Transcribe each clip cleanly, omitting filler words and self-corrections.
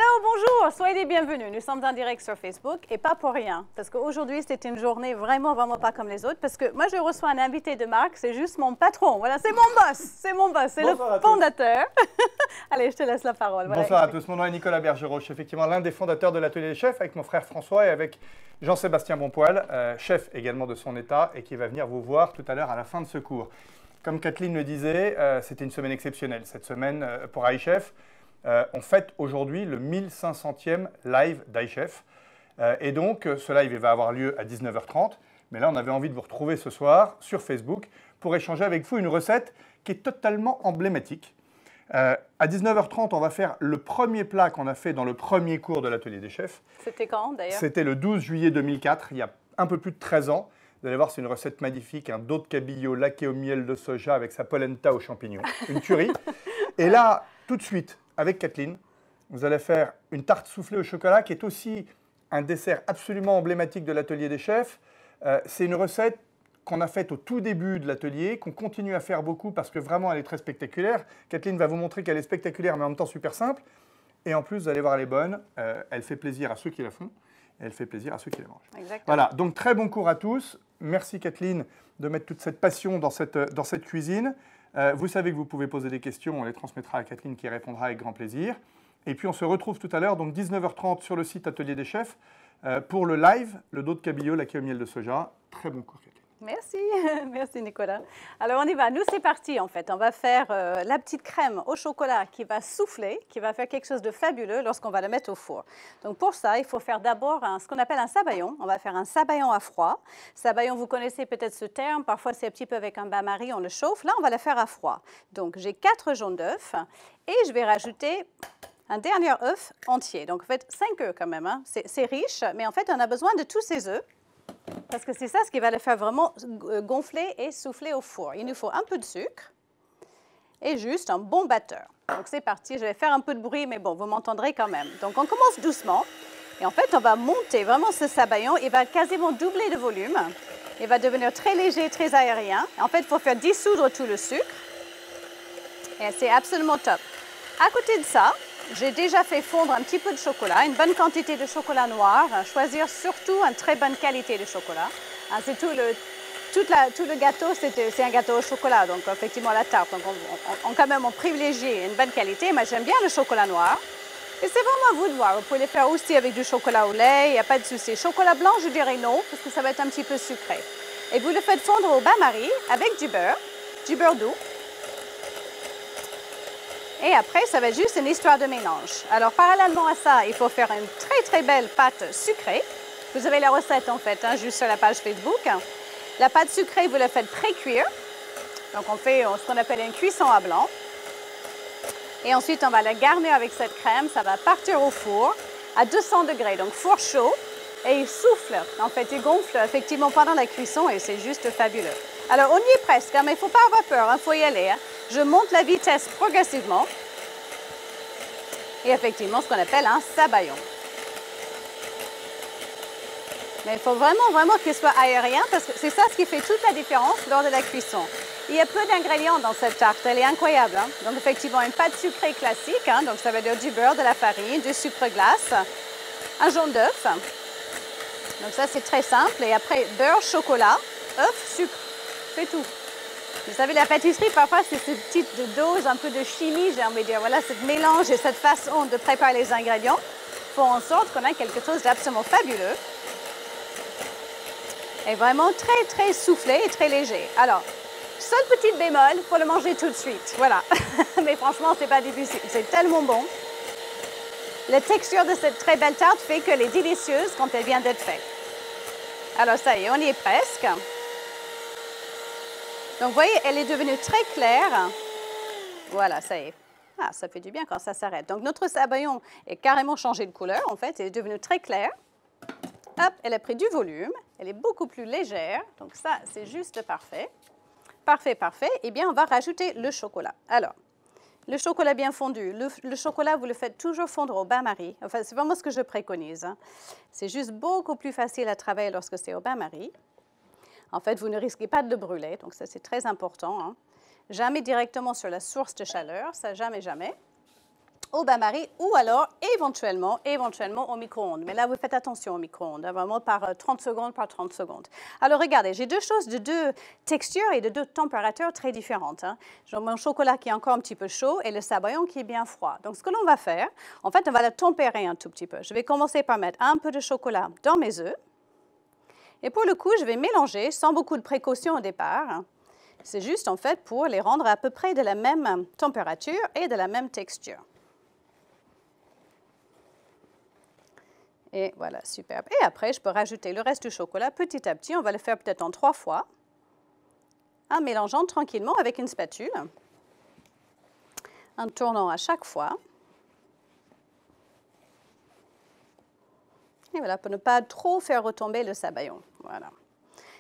Hello, bonjour, soyez les bienvenus. Nous sommes en direct sur Facebook et pas pour rien. Parce qu'aujourd'hui, c'était une journée vraiment pas comme les autres. Parce que moi, je reçois un invité de marque, c'est juste mon patron. Voilà, c'est mon boss, c'est le fondateur. Allez, je te laisse la parole. Voilà, bonsoir à tous, mon nom est Nicolas Bergerot. Je suis effectivement l'un des fondateurs de l'Atelier des Chefs avec mon frère François et avec Jean-Sébastien Bonpoil, chef également de son état et qui va venir vous voir tout à l'heure à la fin de ce cours. Comme Kathleen le disait, c'était une semaine exceptionnelle. Cette semaine, pour iChef, on fête aujourd'hui le 1500e live d'iChef. Et donc, ce live va avoir lieu à 19h30. Mais là, on avait envie de vous retrouver ce soir sur Facebook pour échanger avec vous une recette qui est totalement emblématique. À 19h30, on va faire le premier plat qu'on a fait dans le premier cours de l'Atelier des Chefs. C'était quand d'ailleurs? C'était le 12 juillet 2004, il y a un peu plus de 13 ans. Vous allez voir, c'est une recette magnifique, un dos de cabillaud laqué au miel de soja avec sa polenta aux champignons. Une tuerie. Et là, tout de suite, avec Kathleen, vous allez faire une tarte soufflée au chocolat qui est aussi un dessert absolument emblématique de l'Atelier des Chefs. C'est une recette qu'on a faite au tout début de l'atelier, qu'on continue à faire beaucoup parce que vraiment elle est très spectaculaire. Kathleen va vous montrer qu'elle est spectaculaire mais en même temps super simple. Et en plus, vous allez voir, elle est bonne. Elle fait plaisir à ceux qui la font et elle fait plaisir à ceux qui la mangent. Exactement. Voilà, donc très bon cours à tous. Merci Kathleen de mettre toute cette passion dans cette cuisine. Vous savez que vous pouvez poser des questions, on les transmettra à Kathleen qui répondra avec grand plaisir. Et puis on se retrouve tout à l'heure, donc 19h30 sur le site Atelier des Chefs, pour le live, le dos de cabillaud laqué au miel de soja. Très bon cours Kathleen. Merci, merci Nicolas. Alors on y va, nous c'est parti en fait. On va faire la petite crème au chocolat qui va souffler, qui va faire quelque chose de fabuleux lorsqu'on va la mettre au four. Donc pour ça, il faut faire d'abord ce qu'on appelle un sabayon. On va faire un sabayon à froid. Sabayon, vous connaissez peut-être ce terme, parfois c'est un petit peu avec un bain-marie, on le chauffe. Là, on va le faire à froid. Donc j'ai 4 jaunes d'œufs et je vais rajouter un dernier œuf entier. Donc en fait 5 œufs quand même, hein. C'est riche, mais en fait on a besoin de tous ces œufs. Parce que c'est ça ce qui va le faire vraiment gonfler et souffler au four. Il nous faut un peu de sucre et juste un bon batteur. Donc c'est parti, je vais faire un peu de bruit, mais bon, vous m'entendrez quand même. Donc on commence doucement et en fait on va monter vraiment ce sabayon. Il va quasiment doubler de volume. Il va devenir très léger, très aérien. En fait, il faut faire dissoudre tout le sucre et c'est absolument top. À côté de ça, j'ai déjà fait fondre un petit peu de chocolat, une bonne quantité de chocolat noir. Choisir surtout une très bonne qualité de chocolat. C'est tout le gâteau, c'est un gâteau au chocolat, donc effectivement la tarte. Donc quand même, on privilégie une bonne qualité. Moi, j'aime bien le chocolat noir. Et c'est vraiment à vous de voir. Vous pouvez le faire aussi avec du chocolat au lait, il n'y a pas de souci. Chocolat blanc, je dirais non, parce que ça va être un petit peu sucré. Et vous le faites fondre au bain-marie avec du beurre doux. Et après, ça va être juste une histoire de mélange. Alors, parallèlement à ça, il faut faire une très, très belle pâte sucrée. Vous avez la recette, en fait, juste sur la page Facebook. La pâte sucrée, vous la faites pré-cuire. Donc, on fait ce qu'on appelle une cuisson à blanc. Et ensuite, on va la garnir avec cette crème. Ça va partir au four à 200 degrés, donc four chaud. Et il souffle, en fait, il gonfle effectivement pendant la cuisson et c'est juste fabuleux. Alors, on y est presque, hein, mais il ne faut pas avoir peur, il faut y aller. Hein. Je monte la vitesse progressivement. Et effectivement, ce qu'on appelle un sabayon. Mais il faut vraiment qu'il soit aérien parce que c'est ça ce qui fait toute la différence lors de la cuisson. Il y a peu d'ingrédients dans cette tarte, elle est incroyable. Hein. Donc, effectivement, une pâte sucrée classique, hein, donc ça veut dire du beurre, de la farine, du sucre glace, un jaune d'œuf. Donc ça, c'est très simple. Et après, beurre, chocolat, œuf, sucre. C'est tout. Vous savez, la pâtisserie, parfois, c'est cette petite dose, un peu de chimie, j'ai envie de dire. Voilà, ce mélange et cette façon de préparer les ingrédients font en sorte qu'on a quelque chose d'absolument fabuleux. Et vraiment très, très soufflé et très léger. Alors, seul petit bémol, il faut le manger tout de suite. Voilà. Mais franchement, c'est pas difficile. C'est tellement bon. La texture de cette très belle tarte fait qu'elle est délicieuse quand elle vient d'être faite. Alors, ça y est, on y est presque. Donc, vous voyez, elle est devenue très claire. Voilà, ça y est. Ah, ça fait du bien quand ça s'arrête. Donc, notre sabayon est carrément changé de couleur, en fait. Elle est devenue très claire. Hop, elle a pris du volume. Elle est beaucoup plus légère. Donc, ça, c'est juste parfait. Parfait, parfait. Eh bien, on va rajouter le chocolat. Alors, le chocolat bien fondu. Le chocolat, vous le faites toujours fondre au bain-marie. Enfin, c'est vraiment ce que je préconise. Hein. C'est juste beaucoup plus facile à travailler lorsque c'est au bain-marie. En fait, vous ne risquez pas de le brûler, donc ça, c'est très important. Hein. Jamais directement sur la source de chaleur, ça, jamais, jamais. au bain-marie ou alors éventuellement au micro-ondes. Mais là, vous faites attention au micro-ondes, hein, vraiment par 30 secondes par 30 secondes. Alors regardez, j'ai deux choses de deux textures et de deux températures très différentes. Hein. J'ai mon chocolat qui est encore un petit peu chaud et le sabayon qui est bien froid. Donc ce que l'on va faire, en fait, on va le tempérer un tout petit peu. Je vais commencer par mettre un peu de chocolat dans mes œufs. Et pour le coup, je vais mélanger sans beaucoup de précaution au départ. C'est juste en fait pour les rendre à peu près de la même température et de la même texture. Et voilà, superbe. Et après, je peux rajouter le reste du chocolat petit à petit. On va le faire peut-être en 3 fois, en mélangeant tranquillement avec une spatule, en tournant à chaque fois. Et voilà, pour ne pas trop faire retomber le sabayon. Voilà.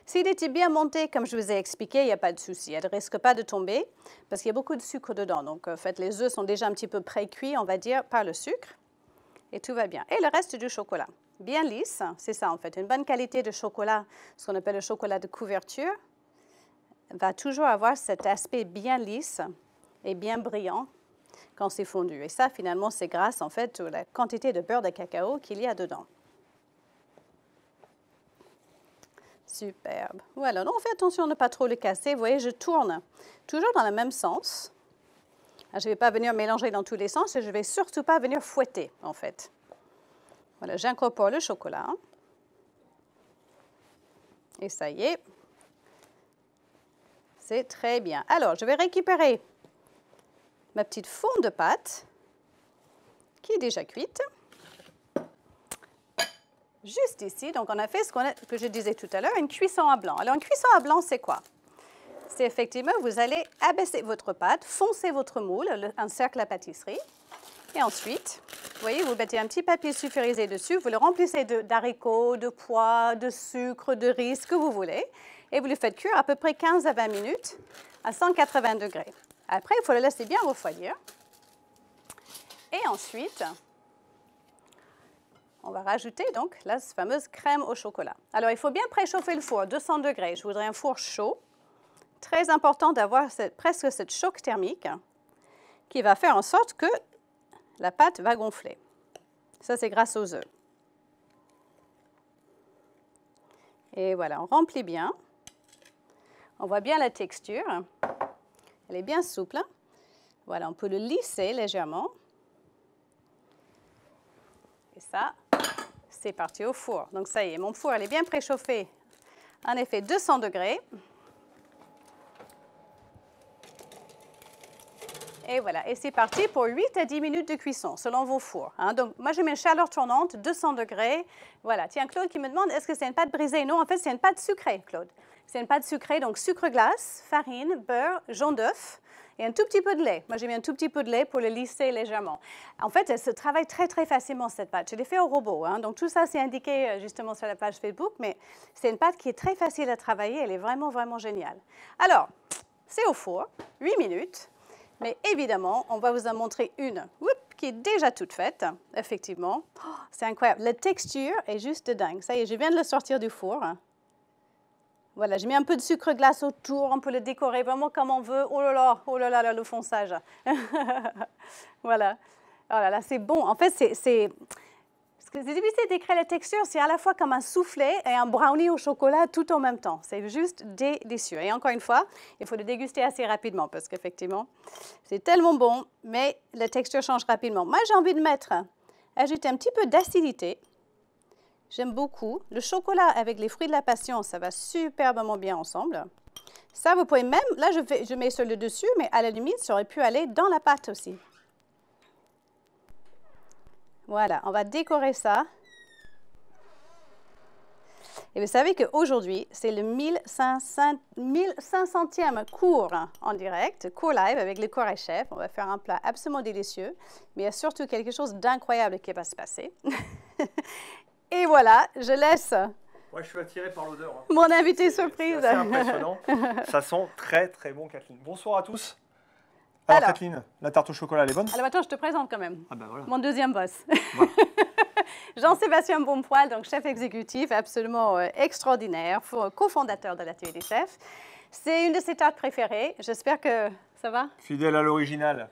S'il était bien monté, comme je vous ai expliqué, il n'y a pas de souci. Elle ne risque pas de tomber parce qu'il y a beaucoup de sucre dedans. Donc, en fait, les œufs sont déjà un petit peu pré-cuits, on va dire, par le sucre. Et tout va bien. Et le reste du chocolat, bien lisse, c'est ça en fait, une bonne qualité de chocolat, ce qu'on appelle le chocolat de couverture, va toujours avoir cet aspect bien lisse et bien brillant quand c'est fondu. Et ça, finalement, c'est grâce en fait à la quantité de beurre de cacao qu'il y a dedans. Superbe. Voilà, donc on fait attention de ne pas trop le casser. Vous voyez, je tourne toujours dans le même sens. Je ne vais pas venir mélanger dans tous les sens et je ne vais surtout pas venir fouetter, en fait. Voilà, j'incorpore le chocolat. Et ça y est. C'est très bien. Alors, je vais récupérer ma petite fonte de pâte qui est déjà cuite. Juste ici, donc on a fait ce que je disais tout à l'heure, une cuisson à blanc. Alors, une cuisson à blanc, c'est quoi? C'est effectivement, vous allez abaisser votre pâte, foncer votre moule, un cercle à pâtisserie. Et ensuite, vous voyez, vous mettez un petit papier sulfurisé dessus, vous le remplissez d'haricots, de pois, de sucre, de riz, ce que vous voulez. Et vous le faites cuire à peu près 15 à 20 minutes à 180 degrés. Après, il faut le laisser bien refroidir. Et ensuite, on va rajouter donc la fameuse crème au chocolat. Alors, il faut bien préchauffer le four, 200 degrés. Je voudrais un four chaud. Très important d'avoir presque cette choc thermique qui va faire en sorte que la pâte va gonfler. Ça, c'est grâce aux œufs. Et voilà, on remplit bien. On voit bien la texture. Elle est bien souple. Voilà, on peut le lisser légèrement. Et ça, c'est parti au four. Donc ça y est, mon four, elle est bien préchauffée. En effet, 200 degrés. Et voilà, et c'est parti pour 8 à 10 minutes de cuisson, selon vos fours. Hein. Donc, moi, j'ai mis une chaleur tournante, 200 degrés. Voilà, tiens, Claude qui me demande, est-ce que c'est une pâte brisée? Non, en fait, c'est une pâte sucrée, Claude. C'est une pâte sucrée, donc sucre glace, farine, beurre, jaune d'œuf et un tout petit peu de lait. Moi, j'ai mis un tout petit peu de lait pour le lisser légèrement. En fait, elle se travaille très, très facilement, cette pâte. Je l'ai fait au robot. Hein. Donc, tout ça, c'est indiqué justement sur la page Facebook, mais c'est une pâte qui est très facile à travailler. Elle est vraiment, vraiment géniale. Alors, c'est au four, 8 minutes. Mais évidemment, on va vous en montrer une qui est déjà toute faite, effectivement. Oh, c'est incroyable. La texture est juste dingue. Ça y est, je viens de le sortir du four. Voilà, j'ai mis un peu de sucre glace autour. On peut le décorer vraiment comme on veut. Oh là là, le fonçage. Voilà. Oh là là, c'est bon. En fait, c'est difficile de décrire la texture. C'est à la fois comme un soufflé et un brownie au chocolat tout en même temps. C'est juste délicieux. Et encore une fois, il faut le déguster assez rapidement parce qu'effectivement, c'est tellement bon, mais la texture change rapidement. Moi, j'ai envie de ajouter un petit peu d'acidité. J'aime beaucoup. Le chocolat avec les fruits de la passion, ça va superbement bien ensemble. Ça, vous pouvez même, là, je mets sur le dessus, mais à la limite, ça aurait pu aller dans la pâte aussi. Voilà, on va décorer ça. Et vous savez qu'aujourd'hui, c'est le 1500e cours en direct, cours live avec les cours et chefs. On va faire un plat absolument délicieux, mais il y a surtout quelque chose d'incroyable qui va se passer. Et voilà, je laisse Moi, je suis attiré par l'odeur. Hein. Mon invité surprise. C'est impressionnant. Ça sent très, très bon, Kathleen. Bonsoir à tous. Alors, Kathleen, la tarte au chocolat, elle est bonne? Alors, attends, je te présente quand même. Ah ben voilà. Mon deuxième boss. Voilà. Jean-Sébastien Bonpoil, donc chef exécutif absolument extraordinaire, cofondateur de l'Atelier des chefs. C'est une de ses tartes préférées. J'espère que Ça va? Fidèle à l'original.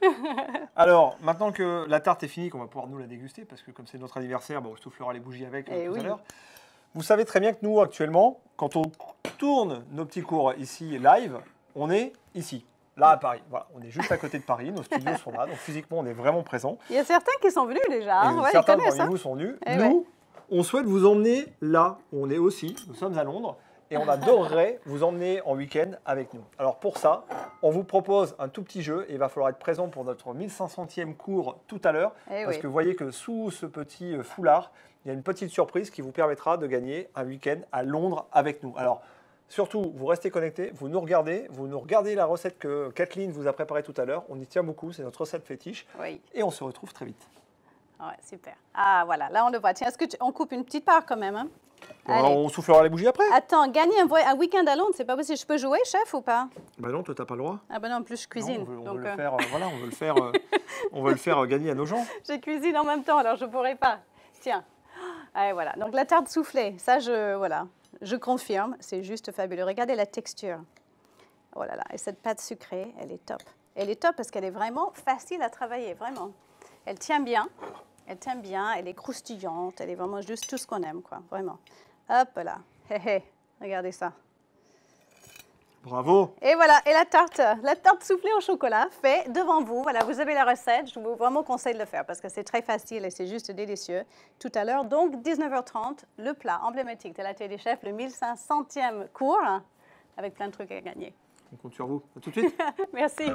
Alors, maintenant que la tarte est finie, qu'on va pouvoir nous la déguster, parce que comme c'est notre anniversaire, on soufflera les bougies avec tout à l'heure. Vous savez très bien que nous, actuellement, quand on tourne nos petits cours ici live, on est ici. Là, à Paris. Voilà, on est juste à côté de Paris, nos studios sont là, donc physiquement, on est vraiment présents. Il y a certains qui sont venus déjà. Hein, certains parmi vous sont venus. Nous, on souhaite vous emmener là où on est aussi. Nous sommes à Londres et on adorerait vous emmener en week-end avec nous. Alors pour ça, on vous propose un tout petit jeu et il va falloir être présent pour notre 1500e cours tout à l'heure. Parce que vous voyez que sous ce petit foulard, il y a une petite surprise qui vous permettra de gagner un week-end à Londres avec nous. Alors, surtout, vous restez connectés, vous nous regardez la recette que Kathleen vous a préparée tout à l'heure. On y tient beaucoup, c'est notre recette fétiche. Et on se retrouve très vite. Ouais, super. Ah, voilà, là on le voit. Tiens, est-ce qu'on coupe une petite part quand même, hein? On soufflera les bougies après. Attends, gagner un week-end à Londres, c'est pas possible. Je peux jouer, chef, ou pas? Bah non, toi, t'as pas le droit. Ah bah non, en plus, je cuisine. Non, on veut le faire, voilà, on veut le faire gagner à nos gens. Je cuisine en même temps, alors je pourrais pas. Tiens. Allez, voilà. Donc la tarte soufflée, ça, je confirme, c'est juste fabuleux. Regardez la texture. Oh là là, et cette pâte sucrée, elle est top. Elle est top parce qu'elle est vraiment facile à travailler, vraiment. Elle tient bien, elle est croustillante, elle est vraiment juste tout ce qu'on aime, quoi, vraiment. Hop là, regardez ça. Bravo. Et voilà, et la tarte soufflée au chocolat fait devant vous. Voilà, vous avez la recette. Je vous vraiment conseille de le faire parce que c'est très facile et c'est juste délicieux. Tout à l'heure, donc 19h30, le plat emblématique de l'atelier des chefs, le 1500e cours, avec plein de trucs à gagner. On compte sur vous. À tout de suite. Merci.